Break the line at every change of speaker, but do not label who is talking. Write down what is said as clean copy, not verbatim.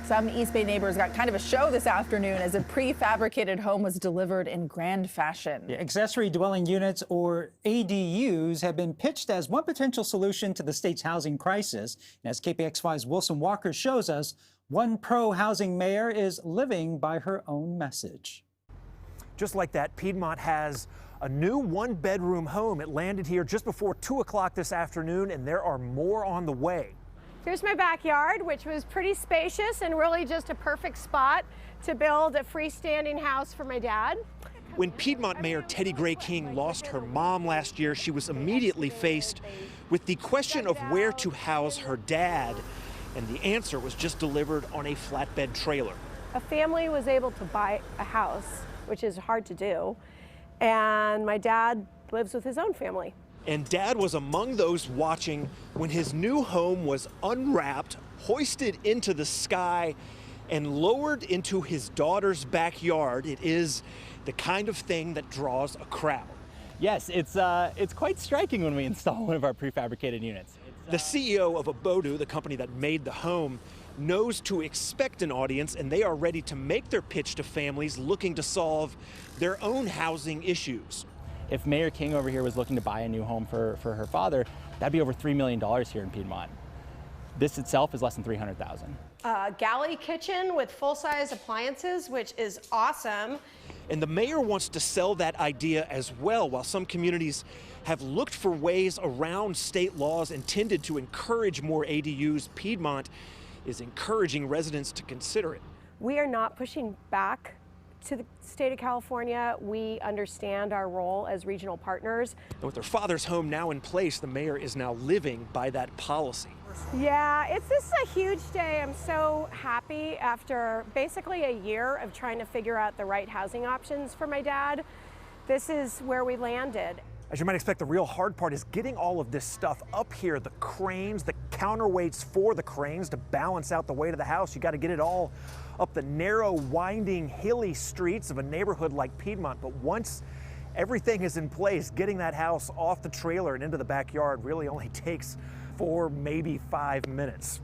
Some East Bay neighbors got kind of a show this afternoon as a prefabricated home was delivered in grand fashion.
Yeah, accessory dwelling units, or ADUs, have been pitched as one potential solution to the state's housing crisis. And as KPIX 5's Wilson Walker shows us, one pro-housing mayor is living by her own message.
Just like that, Piedmont has a new one-bedroom home. It landed here just before 2 o'clock this afternoon, and there are more on the way.
Here's my backyard, which was pretty spacious and really just a perfect spot to build a freestanding house for my dad.
When Piedmont Mayor Teddy Gray King lost her mom last year, she was immediately faced with the question of where to house her dad, and the answer was just delivered on a flatbed trailer.
A family was able to buy a house, which is hard to do, and my dad lives with his own family.
And Dad was among those watching when his new home was unwrapped, hoisted into the sky, and lowered into his daughter's backyard. It is the kind of thing that draws a crowd.
Yes, it's quite striking when we install one of our prefabricated units.
The CEO of Abodu, the company that made the home, knows to expect an audience, and they are ready to make their pitch to families looking to solve their own housing issues.
If Mayor King over here was looking to buy a new home for her father, that'd be over $3 million here in Piedmont. This itself is less than $300,000.
Galley kitchen with full-size appliances, which is awesome.
And the mayor wants to sell that idea as well. While some communities have looked for ways around state laws intended to encourage more ADUs, Piedmont is encouraging residents to consider it.
We are not pushing back to the state of California. We understand our role as regional partners.
And with her father's home now in place, the mayor is now living by that policy.
Yeah, this is a huge day. I'm so happy after basically a year of trying to figure out the right housing options for my dad. This is where we landed.
As you might expect, the real hard part is getting all of this stuff up here, the cranes, the counterweights for the cranes to balance out the weight of the house. You got to get it all up the narrow, winding, hilly streets of a neighborhood like Piedmont. But once everything is in place, getting that house off the trailer and into the backyard really only takes 4, maybe 5 minutes.